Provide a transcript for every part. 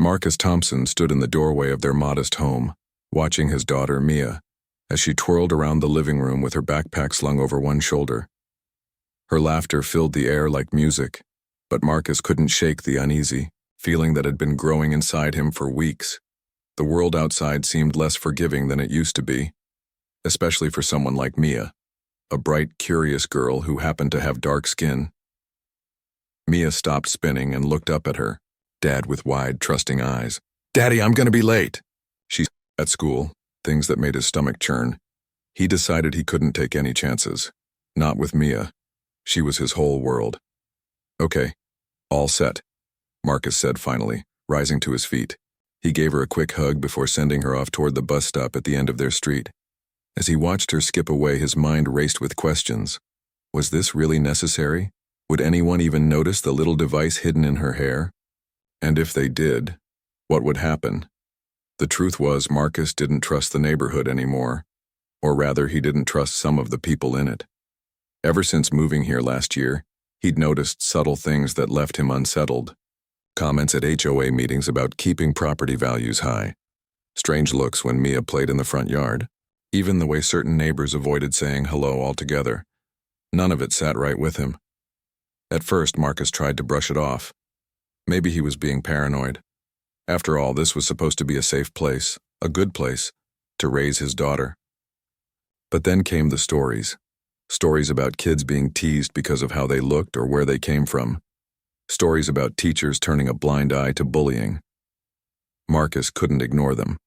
Marcus Thompson stood in the doorway of their modest home, watching his daughter, Mia, as she twirled around the living room with her backpack slung over one shoulder. Her laughter filled the air like music, but Marcus couldn't shake the uneasy feeling that had been growing inside him for weeks. The world outside seemed less forgiving than it used to be, especially for someone like Mia, a bright, curious girl who happened to have dark skin. Mia stopped spinning and looked up at her, Dad with wide, trusting eyes. "Daddy, I'm gonna be late." She at school, things that made his stomach churn. He decided he couldn't take any chances. Not with Mia. She was his whole world. "Okay, all set," Marcus said finally, rising to his feet. He gave her a quick hug before sending her off toward the bus stop at the end of their street. As he watched her skip away, his mind raced with questions. Was this really necessary? Would anyone even notice the little device hidden in her hair? And if they did, what would happen? The truth was, Marcus didn't trust the neighborhood anymore, or rather, he didn't trust some of the people in it. Ever since moving here last year, he'd noticed subtle things that left him unsettled. Comments at HOA meetings about keeping property values high. Strange looks when Mia played in the front yard. Even the way certain neighbors avoided saying hello altogether. None of it sat right with him. At first, Marcus tried to brush it off. Maybe he was being paranoid. After all, this was supposed to be a safe place, a good place, to raise his daughter. But then came the stories. Stories about kids being teased because of how they looked or where they came from. Stories about teachers turning a blind eye to bullying. Marcus couldn't ignore them.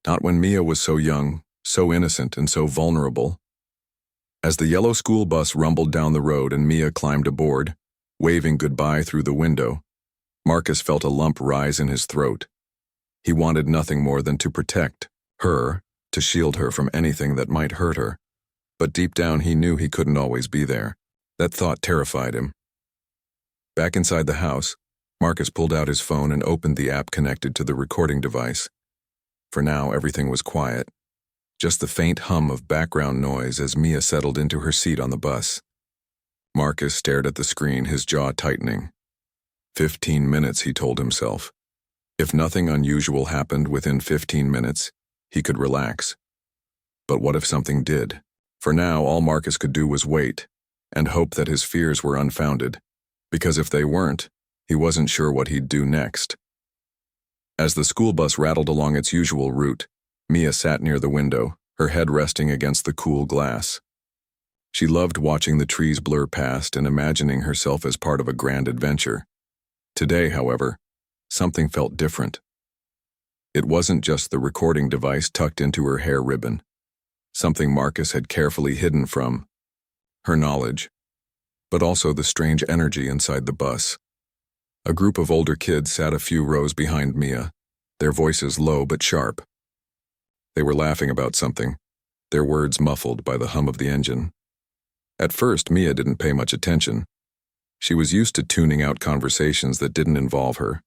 Not when Mia was so young, so innocent, and so vulnerable. As the yellow school bus rumbled down the road and Mia climbed aboard, waving goodbye through the window, Marcus felt a lump rise in his throat. He wanted nothing more than to protect her, to shield her from anything that might hurt her. But deep down he knew he couldn't always be there. That thought terrified him. Back inside the house, Marcus pulled out his phone and opened the app connected to the recording device. For now, everything was quiet. Just the faint hum of background noise as Mia settled into her seat on the bus. Marcus stared at the screen, his jaw tightening. 15 minutes, he told himself. If nothing unusual happened within 15 minutes, he could relax. But what if something did? For now, all Marcus could do was wait, and hope that his fears were unfounded. Because if they weren't, he wasn't sure what he'd do next. As the school bus rattled along its usual route, Mia sat near the window, her head resting against the cool glass. She loved watching the trees blur past and imagining herself as part of a grand adventure. Today, however, something felt different. It wasn't just the recording device tucked into her hair ribbon. Something Marcus had carefully hidden from her knowledge, but also the strange energy inside the bus. A group of older kids sat a few rows behind Mia, their voices low but sharp. They were laughing about something, their words muffled by the hum of the engine. At first, Mia didn't pay much attention. She was used to tuning out conversations that didn't involve her.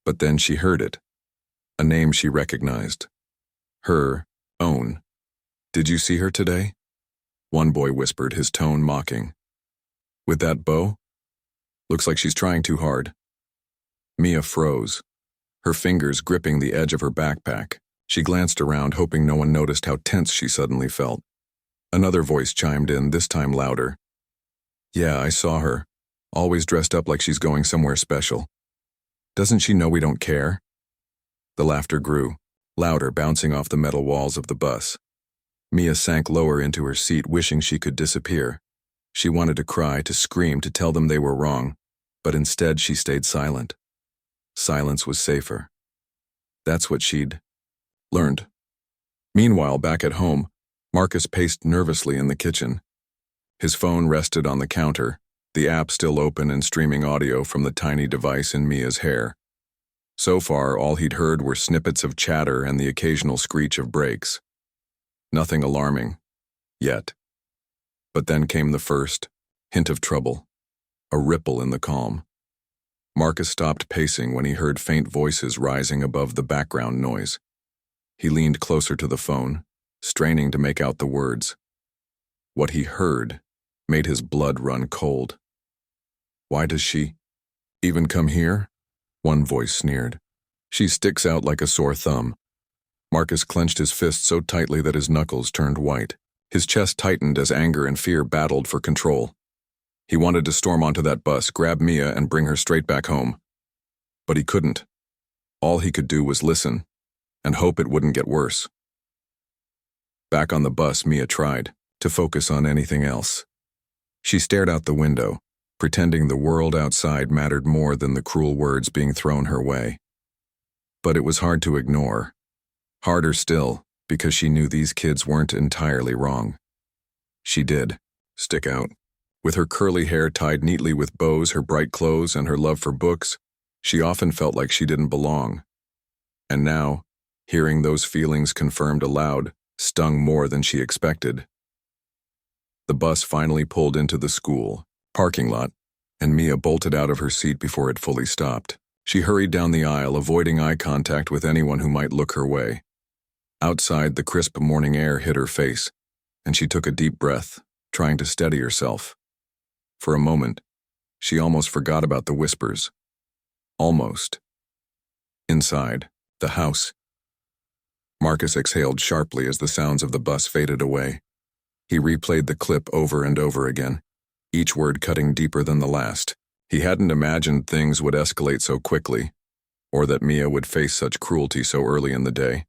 But then she heard it. A name she recognized. Her own. "Did you see her today?" One boy whispered, his tone mocking. "With that bow? Looks like she's trying too hard." Mia froze, her fingers gripping the edge of her backpack. She glanced around, hoping no one noticed how tense she suddenly felt. Another voice chimed in, this time louder. "Yeah, I saw her. Always dressed up like she's going somewhere special. Doesn't she know we don't care?" The laughter grew, louder, bouncing off the metal walls of the bus. Mia sank lower into her seat, wishing she could disappear. She wanted to cry, to scream, to tell them they were wrong, but instead she stayed silent. Silence was safer. That's what she'd learned. Meanwhile, back at home, Marcus paced nervously in the kitchen. His phone rested on the counter, the app still open and streaming audio from the tiny device in Mia's hair. So far, all he'd heard were snippets of chatter and the occasional screech of brakes. Nothing alarming. Yet. But then came the first hint of trouble, a ripple in the calm. Marcus stopped pacing when he heard faint voices rising above the background noise. He leaned closer to the phone, straining to make out the words. What he heard made his blood run cold. "Why does she even come here?" One voice sneered. She sticks out like a sore thumb. Marcus clenched his fist so tightly that his knuckles turned white. His chest tightened as anger and fear battled for control. He wanted to storm onto that bus, grab Mia, and bring her straight back home. But he couldn't. All he could do was listen and hope it wouldn't get worse. Back on the bus, Mia tried to focus on anything else. She stared out the window, pretending the world outside mattered more than the cruel words being thrown her way. But it was hard to ignore. Harder still, because she knew these kids weren't entirely wrong. She did stick out. With her curly hair tied neatly with bows, her bright clothes, and her love for books, she often felt like she didn't belong. And now, hearing those feelings confirmed aloud, stung more than she expected. The bus finally pulled into the school parking lot, and Mia bolted out of her seat before it fully stopped. She hurried down the aisle, avoiding eye contact with anyone who might look her way. Outside, the crisp morning air hit her face, and she took a deep breath, trying to steady herself. For a moment, she almost forgot about the whispers. Almost. Inside, the house. Marcus exhaled sharply as the sounds of the bus faded away. He replayed the clip over and over again, each word cutting deeper than the last. He hadn't imagined things would escalate so quickly, or that Mia would face such cruelty so early in the day.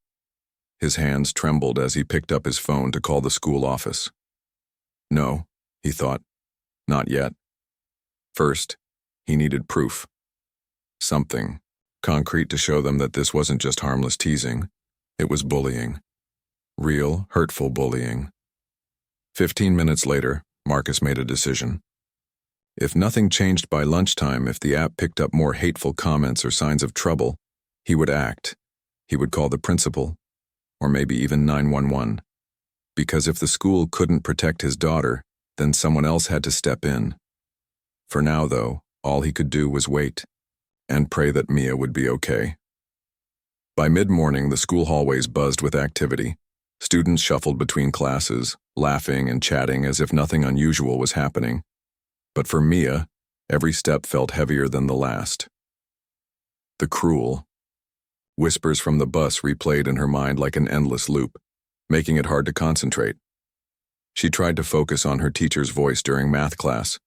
His hands trembled as he picked up his phone to call the school office. No, he thought, not yet. First, he needed proof. Something concrete to show them that this wasn't just harmless teasing. It was bullying. Real, hurtful bullying. 15 minutes later, Marcus made a decision. If nothing changed by lunchtime, if the app picked up more hateful comments or signs of trouble, he would act. He would call the principal, or maybe even 911. Because if the school couldn't protect his daughter, then someone else had to step in. For now, though, all he could do was wait and pray that Mia would be okay. By mid-morning, the school hallways buzzed with activity. Students shuffled between classes, laughing and chatting as if nothing unusual was happening. But for Mia, every step felt heavier than the last. The cruel whispers from the bus replayed in her mind like an endless loop, making it hard to concentrate. She tried to focus on her teacher's voice during math class,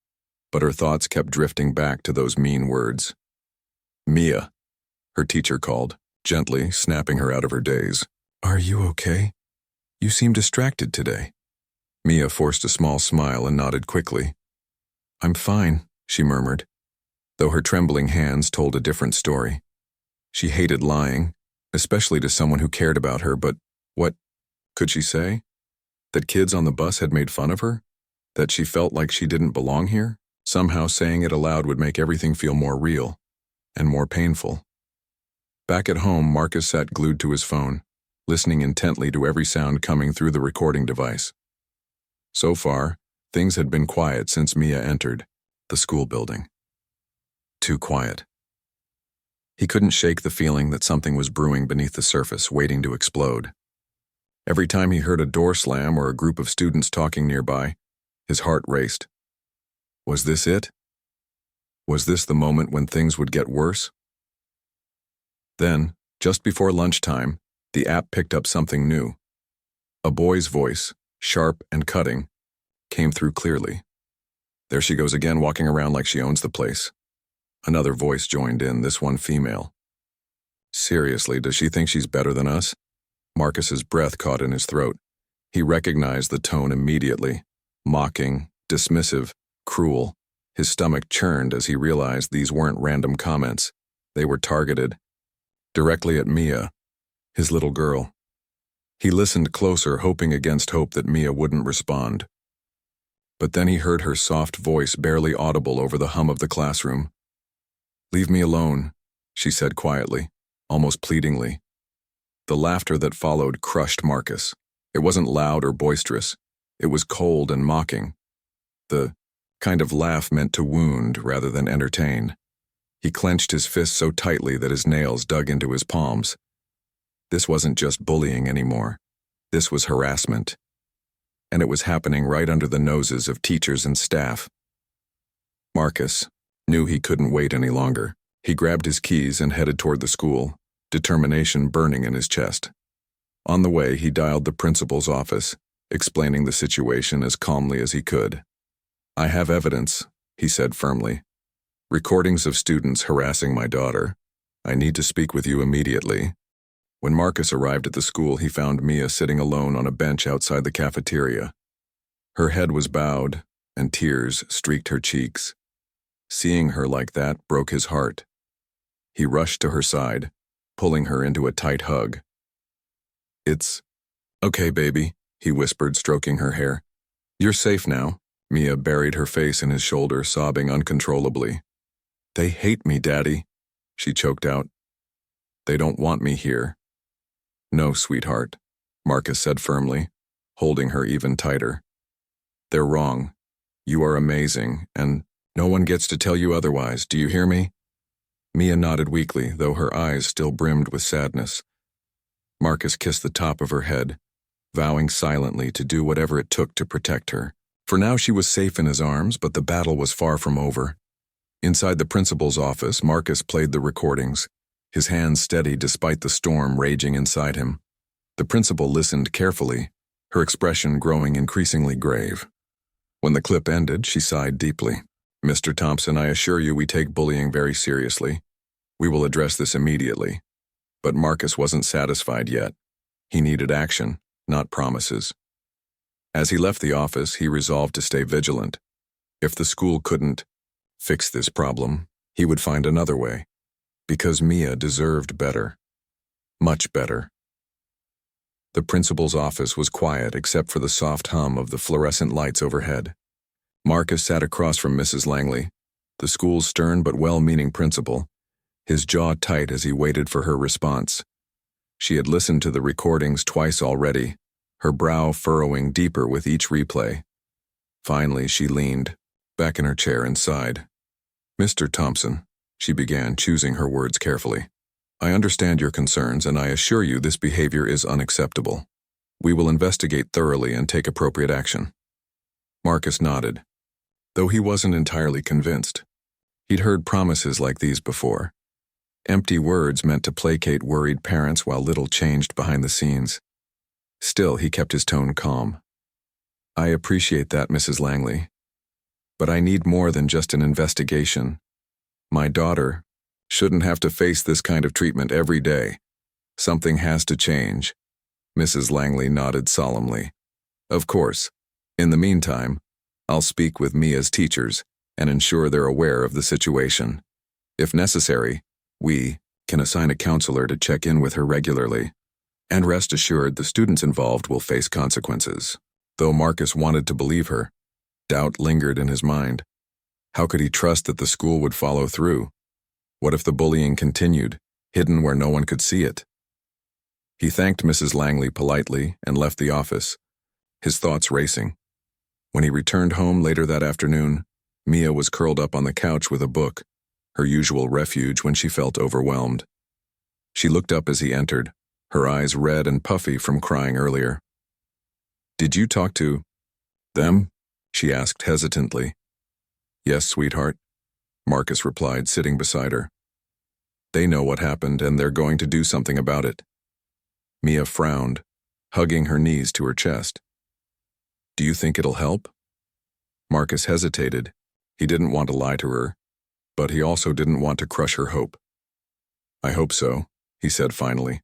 but her thoughts kept drifting back to those mean words. Mia, her teacher called, gently snapping her out of her daze. Are you okay? You seem distracted today. Mia forced a small smile and nodded quickly. I'm fine, she murmured, though her trembling hands told a different story. She hated lying, especially to someone who cared about her, but what could she say? That kids on the bus had made fun of her? That she felt like she didn't belong here? Somehow saying it aloud would make everything feel more real and more painful. Back at home, Marcus sat glued to his phone, listening intently to every sound coming through the recording device. So far, things had been quiet since Mia entered the school building. Too quiet. He couldn't shake the feeling that something was brewing beneath the surface, waiting to explode. Every time he heard a door slam or a group of students talking nearby, his heart raced. Was this it? Was this the moment when things would get worse? Then, just before lunchtime, the app picked up something new. A boy's voice, sharp and cutting, came through clearly. There she goes again, walking around like she owns the place. Another voice joined in, this one female. Seriously, does she think she's better than us? Marcus's breath caught in his throat. He recognized the tone immediately. Mocking, dismissive, cruel. His stomach churned as he realized these weren't random comments. They were targeted. Directly at Mia, his little girl. He listened closer, hoping against hope that Mia wouldn't respond. But then he heard her soft voice barely audible over the hum of the classroom. Leave me alone, she said quietly, almost pleadingly. The laughter that followed crushed Marcus. It wasn't loud or boisterous. It was cold and mocking. The kind of laugh meant to wound rather than entertain. He clenched his fists so tightly that his nails dug into his palms. This wasn't just bullying anymore. This was harassment. And it was happening right under the noses of teachers and staff. Marcus knew he couldn't wait any longer. He grabbed his keys and headed toward the school, determination burning in his chest. On the way, he dialed the principal's office, explaining the situation as calmly as he could. "I have evidence," he said firmly. "Recordings of students harassing my daughter. I need to speak with you immediately." When Marcus arrived at the school, he found Mia sitting alone on a bench outside the cafeteria. Her head was bowed, and tears streaked her cheeks. Seeing her like that broke his heart. He rushed to her side, pulling her into a tight hug. "It's okay, baby," he whispered, stroking her hair. "You're safe now." Mia buried her face in his shoulder, sobbing uncontrollably. "They hate me, Daddy," she choked out. "They don't want me here." "No, sweetheart," Marcus said firmly, holding her even tighter. "They're wrong. You are amazing, and no one gets to tell you otherwise. Do you hear me?" Mia nodded weakly, though her eyes still brimmed with sadness. Marcus kissed the top of her head, vowing silently to do whatever it took to protect her. For now she was safe in his arms, but the battle was far from over. Inside the principal's office, Marcus played the recordings, his hands steady despite the storm raging inside him. The principal listened carefully, her expression growing increasingly grave. When the clip ended, she sighed deeply. "Mr. Thompson, I assure you we take bullying very seriously. We will address this immediately." But Marcus wasn't satisfied yet. He needed action, not promises. As he left the office, he resolved to stay vigilant. If the school couldn't fix this problem, he would find another way. Because Mia deserved better. Much better. The principal's office was quiet except for the soft hum of the fluorescent lights overhead. Marcus sat across from Mrs. Langley, the school's stern but well-meaning principal, his jaw tight as he waited for her response. She had listened to the recordings twice already, her brow furrowing deeper with each replay. Finally, she leaned back in her chair and sighed. "Mr. Thompson," she began, choosing her words carefully. "I understand your concerns, and I assure you this behavior is unacceptable. We will investigate thoroughly and take appropriate action." Marcus nodded, though he wasn't entirely convinced. He'd heard promises like these before. Empty words meant to placate worried parents while little changed behind the scenes. Still, he kept his tone calm. "I appreciate that, Mrs. Langley. But I need more than just an investigation. My daughter shouldn't have to face this kind of treatment every day. Something has to change." Mrs. Langley nodded solemnly. "Of course. In the meantime, I'll speak with Mia's teachers and ensure they're aware of the situation. If necessary, we can assign a counselor to check in with her regularly. And rest assured, the students involved will face consequences." Though Marcus wanted to believe her, doubt lingered in his mind. How could he trust that the school would follow through? What if the bullying continued, hidden where no one could see it? He thanked Mrs. Langley politely and left the office, his thoughts racing. When he returned home later that afternoon, Mia was curled up on the couch with a book, her usual refuge when she felt overwhelmed. She looked up as he entered, her eyes red and puffy from crying earlier. "Did you talk to them?" she asked hesitantly. "Yes, sweetheart," Marcus replied, sitting beside her. "They know what happened, and they're going to do something about it." Mia frowned, hugging her knees to her chest. "Do you think it'll help?" Marcus hesitated. He didn't want to lie to her, but he also didn't want to crush her hope. "I hope so," he said finally.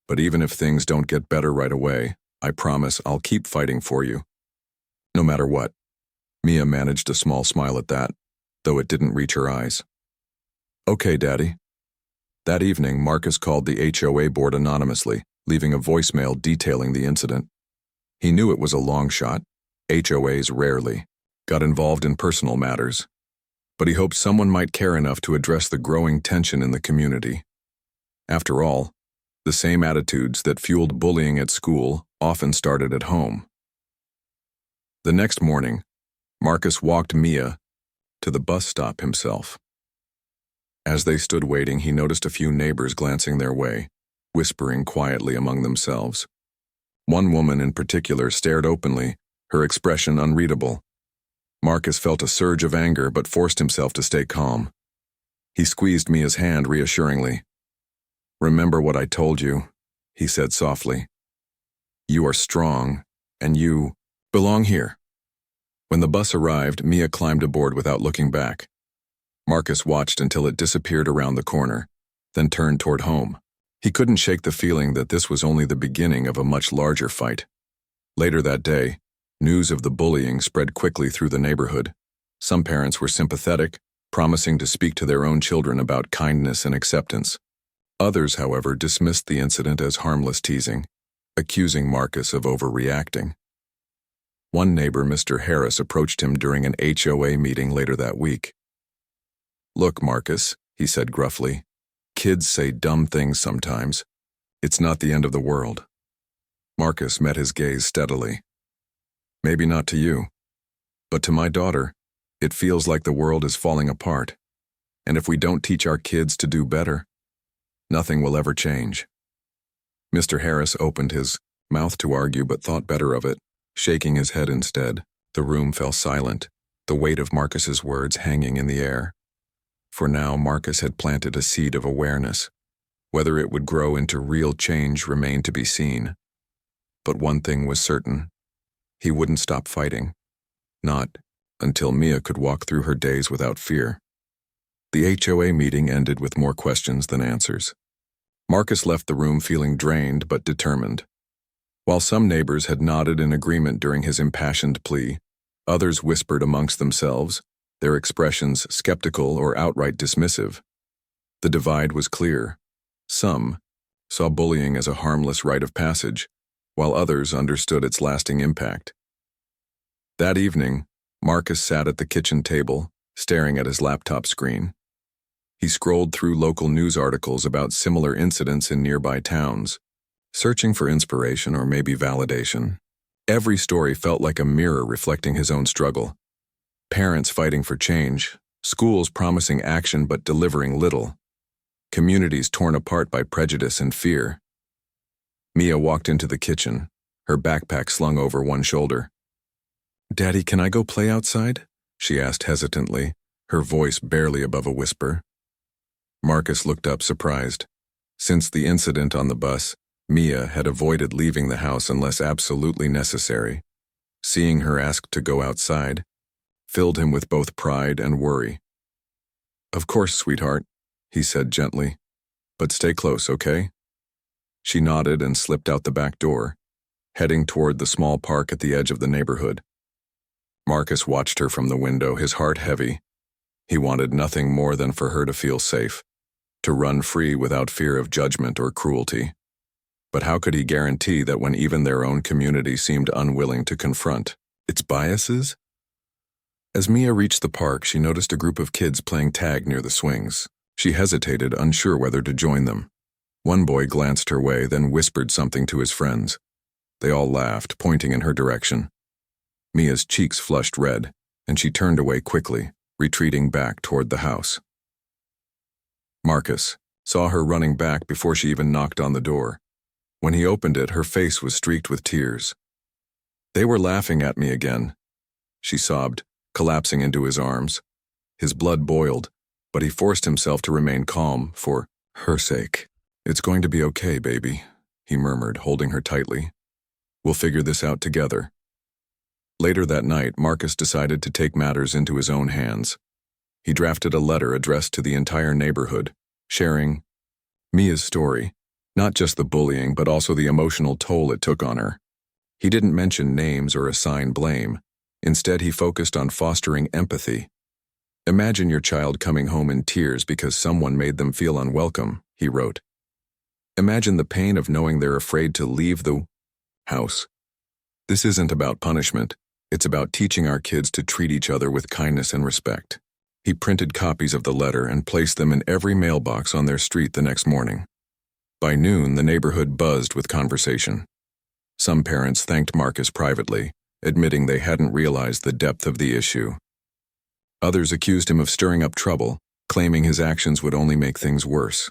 "But even if things don't get better right away, I promise I'll keep fighting for you. No matter what." Mia managed a small smile at that, though it didn't reach her eyes. "Okay, Daddy." That evening, Marcus called the HOA board anonymously, leaving a voicemail detailing the incident. He knew it was a long shot. HOAs rarely got involved in personal matters, but he hoped someone might care enough to address the growing tension in the community. After all, the same attitudes that fueled bullying at school often started at home. The next morning, Marcus walked Mia to the bus stop himself. As they stood waiting, he noticed a few neighbors glancing their way, whispering quietly among themselves. One woman in particular stared openly, her expression unreadable. Marcus felt a surge of anger but forced himself to stay calm. He squeezed Mia's hand reassuringly. "Remember what I told you," he said softly. "You are strong, and you belong here." When the bus arrived, Mia climbed aboard without looking back. Marcus watched until it disappeared around the corner, then turned toward home. He couldn't shake the feeling that this was only the beginning of a much larger fight. Later that day, news of the bullying spread quickly through the neighborhood. Some parents were sympathetic, promising to speak to their own children about kindness and acceptance. Others, however, dismissed the incident as harmless teasing, accusing Marcus of overreacting. One neighbor, Mr. Harris, approached him during an HOA meeting later that week. "Look, Marcus," he said gruffly, "kids say dumb things sometimes. It's not the end of the world." Marcus met his gaze steadily. "Maybe not to you, but to my daughter, it feels like the world is falling apart. And if we don't teach our kids to do better, nothing will ever change." Mr. Harris opened his mouth to argue but thought better of it, shaking his head instead. The room fell silent, the weight of Marcus's words hanging in the air. For now, Marcus had planted a seed of awareness. Whether it would grow into real change remained to be seen. But one thing was certain. He wouldn't stop fighting. Not until Mia could walk through her days without fear. The HOA meeting ended with more questions than answers. Marcus left the room feeling drained but determined. While some neighbors had nodded in agreement during his impassioned plea, others whispered amongst themselves, their expressions skeptical or outright dismissive. The divide was clear. Some saw bullying as a harmless rite of passage, while others understood its lasting impact. That evening, Marcus sat at the kitchen table, staring at his laptop screen. He scrolled through local news articles about similar incidents in nearby towns, searching for inspiration or maybe validation. Every story felt like a mirror reflecting his own struggle. Parents fighting for change, schools promising action but delivering little, communities torn apart by prejudice and fear. Mia walked into the kitchen, her backpack slung over one shoulder. "Daddy, can I go play outside?" she asked hesitantly, her voice barely above a whisper. Marcus looked up surprised. Since the incident on the bus, Mia had avoided leaving the house unless absolutely necessary. Seeing her ask to go outside filled him with both pride and worry. "Of course, sweetheart," he said gently, "but stay close, okay?" She nodded and slipped out the back door, heading toward the small park at the edge of the neighborhood. Marcus watched her from the window, his heart heavy. He wanted nothing more than for her to feel safe, to run free without fear of judgment or cruelty. But how could he guarantee that when even their own community seemed unwilling to confront its biases? As Mia reached the park, she noticed a group of kids playing tag near the swings. She hesitated, unsure whether to join them. One boy glanced her way, then whispered something to his friends. They all laughed, pointing in her direction. Mia's cheeks flushed red, and she turned away quickly, retreating back toward the house. Marcus saw her running back before she even knocked on the door. When he opened it, her face was streaked with tears. "They were laughing at me again," she sobbed, collapsing into his arms. His blood boiled, but he forced himself to remain calm for her sake. "It's going to be okay, baby," he murmured, holding her tightly. "We'll figure this out together." Later that night, Marcus decided to take matters into his own hands. He drafted a letter addressed to the entire neighborhood, sharing Mia's story, not just the bullying but also the emotional toll it took on her. He didn't mention names or assign blame. Instead, he focused on fostering empathy. "Imagine your child coming home in tears because someone made them feel unwelcome," he wrote. "Imagine the pain of knowing they're afraid to leave the house. This isn't about punishment. It's about teaching our kids to treat each other with kindness and respect." He printed copies of the letter and placed them in every mailbox on their street the next morning. By noon, the neighborhood buzzed with conversation. Some parents thanked Marcus privately, admitting they hadn't realized the depth of the issue. Others accused him of stirring up trouble, claiming his actions would only make things worse.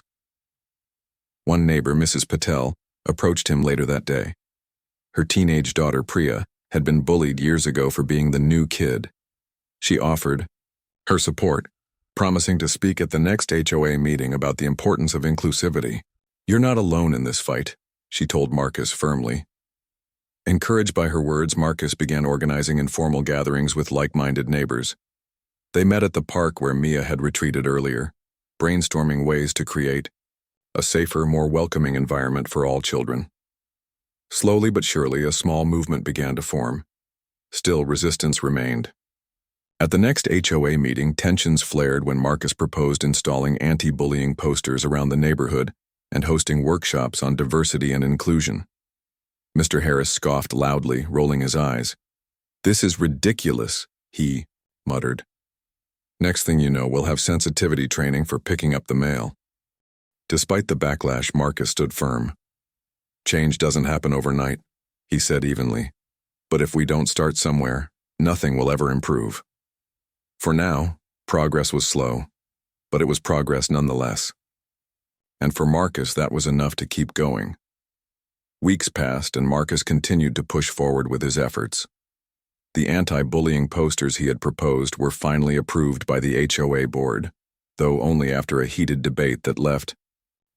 One neighbor, Mrs. Patel, approached him later that day. Her teenage daughter, Priya, had been bullied years ago for being the new kid. She offered her support, promising to speak at the next HOA meeting about the importance of inclusivity. "You're not alone in this fight," she told Marcus firmly. Encouraged by her words, Marcus began organizing informal gatherings with like-minded neighbors. They met at the park where Mia had retreated earlier, brainstorming ways to create a safer, more welcoming environment for all children. Slowly but surely, a small movement began to form. Still, resistance remained. At the next HOA meeting, tensions flared when Marcus proposed installing anti-bullying posters around the neighborhood and hosting workshops on diversity and inclusion. Mr. Harris scoffed loudly, rolling his eyes. "This is ridiculous," he muttered. "Next thing you know, we'll have sensitivity training for picking up the mail." Despite the backlash, Marcus stood firm. "Change doesn't happen overnight," he said evenly. "But if we don't start somewhere, nothing will ever improve." For now, progress was slow, but it was progress nonetheless. And for Marcus, that was enough to keep going. Weeks passed, and Marcus continued to push forward with his efforts. The anti-bullying posters he had proposed were finally approved by the HOA board, though only after a heated debate that left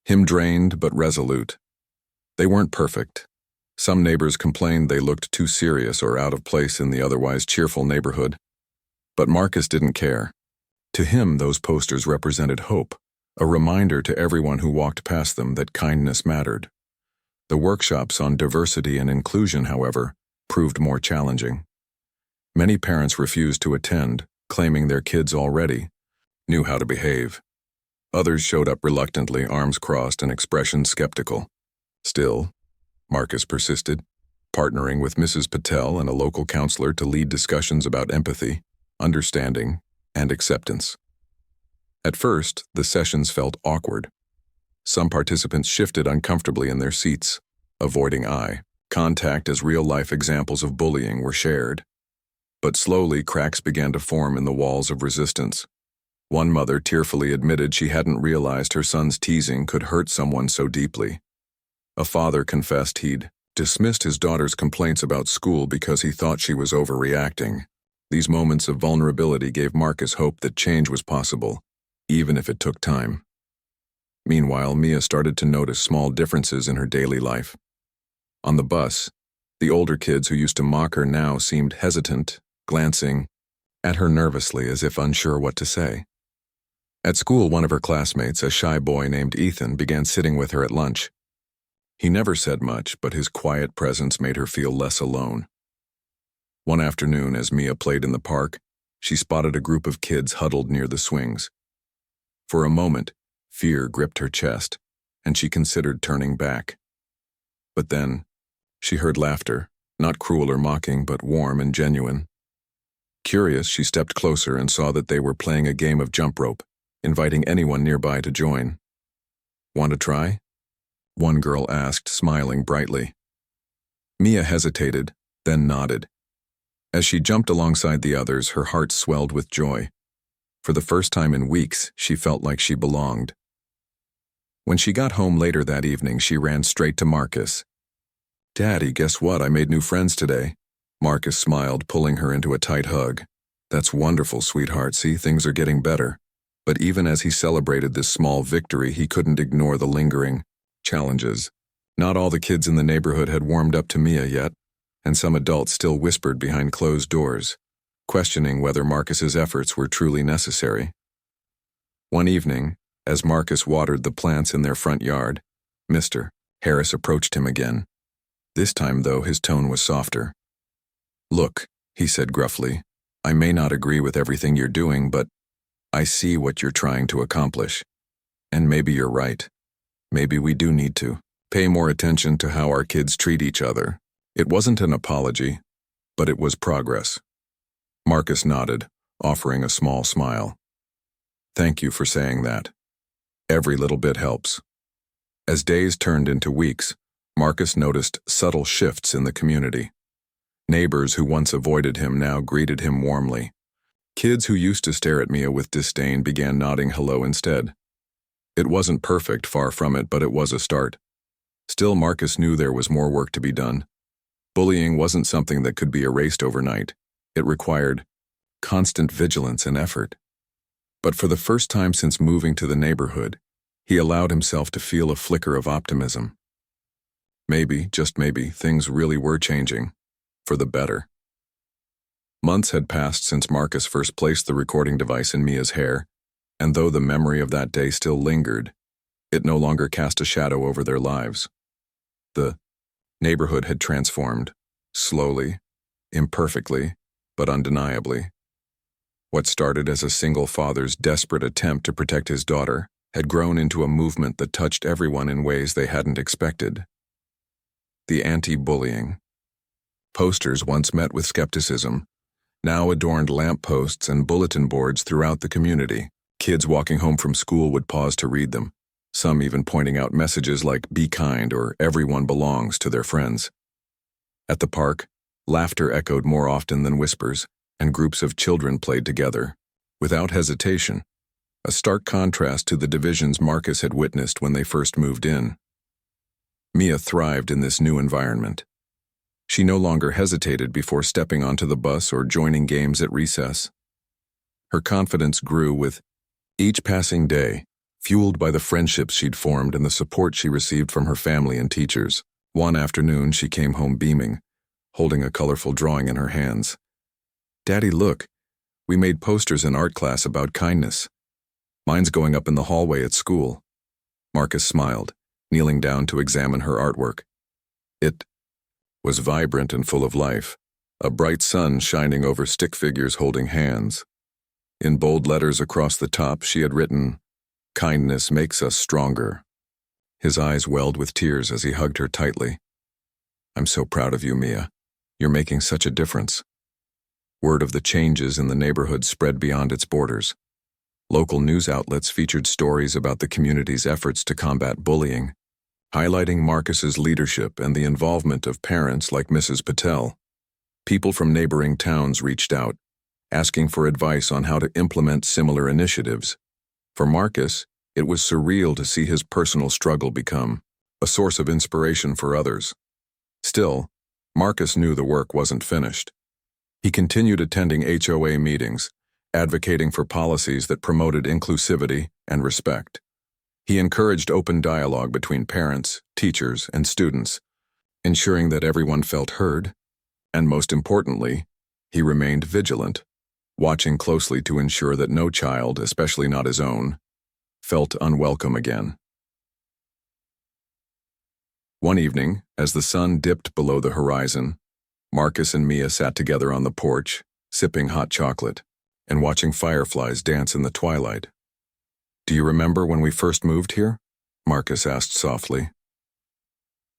him drained but resolute. They weren't perfect. Some neighbors complained they looked too serious or out of place in the otherwise cheerful neighborhood. But Marcus didn't care. To him, those posters represented hope, a reminder to everyone who walked past them that kindness mattered. The workshops on diversity and inclusion, however, proved more challenging. Many parents refused to attend, claiming their kids already knew how to behave. Others showed up reluctantly, arms crossed and expressions skeptical. Still, Marcus persisted, partnering with Mrs. Patel and a local counselor to lead discussions about empathy, understanding, and acceptance. At first, the sessions felt awkward. Some participants shifted uncomfortably in their seats, avoiding eye contact as real-life examples of bullying were shared. But slowly, cracks began to form in the walls of resistance. One mother tearfully admitted she hadn't realized her son's teasing could hurt someone so deeply. A father confessed he'd dismissed his daughter's complaints about school because he thought she was overreacting. These moments of vulnerability gave Marcus hope that change was possible, even if it took time. Meanwhile, Mia started to notice small differences in her daily life. On the bus, the older kids who used to mock her now seemed hesitant, glancing at her nervously as if unsure what to say. At school, one of her classmates, a shy boy named Ethan, began sitting with her at lunch. He never said much, but his quiet presence made her feel less alone. One afternoon, as Mia played in the park, she spotted a group of kids huddled near the swings. For a moment, fear gripped her chest, and she considered turning back. But then, she heard laughter, not cruel or mocking, but warm and genuine. Curious, she stepped closer and saw that they were playing a game of jump rope, inviting anyone nearby to join. "Want to try?" one girl asked, smiling brightly. Mia hesitated, then nodded. As she jumped alongside the others, her heart swelled with joy. For the first time in weeks, she felt like she belonged. When she got home later that evening, she ran straight to Marcus. "Daddy, guess what? I made new friends today." Marcus smiled, pulling her into a tight hug. "That's wonderful, sweetheart. See, things are getting better." But even as he celebrated this small victory, he couldn't ignore the lingering challenges. Not all the kids in the neighborhood had warmed up to Mia yet, and some adults still whispered behind closed doors, questioning whether Marcus's efforts were truly necessary. One evening, as Marcus watered the plants in their front yard, Mr. Harris approached him again. This time, though, his tone was softer. "Look," he said gruffly, "I may not agree with everything you're doing, but I see what you're trying to accomplish. And maybe you're right. Maybe we do need to pay more attention to how our kids treat each other." It wasn't an apology, but it was progress. Marcus nodded, offering a small smile. "Thank you for saying that. Every little bit helps." As days turned into weeks, Marcus noticed subtle shifts in the community. Neighbors who once avoided him now greeted him warmly. Kids who used to stare at Mia with disdain began nodding hello instead. It wasn't perfect, far from it, but it was a start. Still, Marcus knew there was more work to be done. Bullying wasn't something that could be erased overnight. It required constant vigilance and effort. But for the first time since moving to the neighborhood, He allowed himself to feel a flicker of optimism. Maybe, just maybe, things really were changing. For the better. Months had passed since Marcus first placed the recording device in Mia's hair, and though the memory of that day still lingered, it no longer cast a shadow over their lives. The neighborhood had transformed, slowly, imperfectly, but undeniably. What started as a single father's desperate attempt to protect his daughter had grown into a movement that touched everyone in ways they hadn't expected. The anti-bullying. Posters once met with skepticism, now adorned lampposts and bulletin boards throughout the community. Kids walking home from school would pause to read them, some even pointing out messages like "be kind" or "everyone belongs" to their friends. At the park, laughter echoed more often than whispers, and groups of children played together, without hesitation, a stark contrast to the divisions Marcus had witnessed when they first moved in. Mia thrived in this new environment. She no longer hesitated before stepping onto the bus or joining games at recess. Her confidence grew with each passing day, fueled by the friendships she'd formed and the support she received from her family and teachers. One afternoon, she came home beaming, holding a colorful drawing in her hands. "Daddy, look, we made posters in art class about kindness. Mine's going up in the hallway at school." Marcus smiled, kneeling down to examine her artwork. It was vibrant and full of life, a bright sun shining over stick figures holding hands. In bold letters across the top, she had written, "Kindness makes us stronger." His eyes welled with tears as he hugged her tightly. "I'm so proud of you, Mia. You're making such a difference." Word of the changes in the neighborhood spread beyond its borders. Local news outlets featured stories about the community's efforts to combat bullying, highlighting Marcus's leadership and the involvement of parents like Mrs. Patel. People from neighboring towns reached out, asking for advice on how to implement similar initiatives. For Marcus, it was surreal to see his personal struggle become a source of inspiration for others. Still, Marcus knew the work wasn't finished. He continued attending HOA meetings, advocating for policies that promoted inclusivity and respect. He encouraged open dialogue between parents, teachers, and students, ensuring that everyone felt heard, and most importantly, he remained vigilant, watching closely to ensure that no child, especially not his own, felt unwelcome again. One evening, as the sun dipped below the horizon, Marcus and Mia sat together on the porch, sipping hot chocolate, and watching fireflies dance in the twilight. "Do you remember when we first moved here?" Marcus asked softly.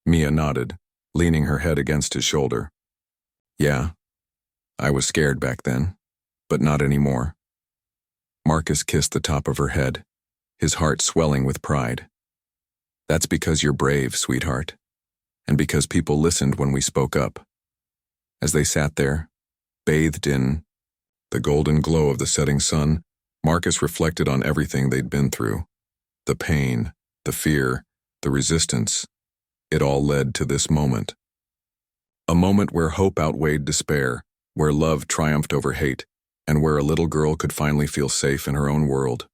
Mia nodded, leaning her head against his shoulder. "Yeah, I was scared back then, but not anymore." Marcus kissed the top of her head, his heart swelling with pride. "That's because you're brave, sweetheart, and because people listened when we spoke up." As they sat there, bathed in the golden glow of the setting sun, Marcus reflected on everything they'd been through. The pain, the fear, the resistance. It all led to this moment. A moment where hope outweighed despair, where love triumphed over hate, and where a little girl could finally feel safe in her own world.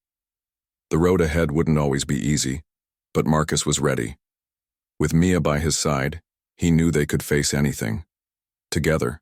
The road ahead wouldn't always be easy, but Marcus was ready. With Mia by his side, he knew they could face anything. Together.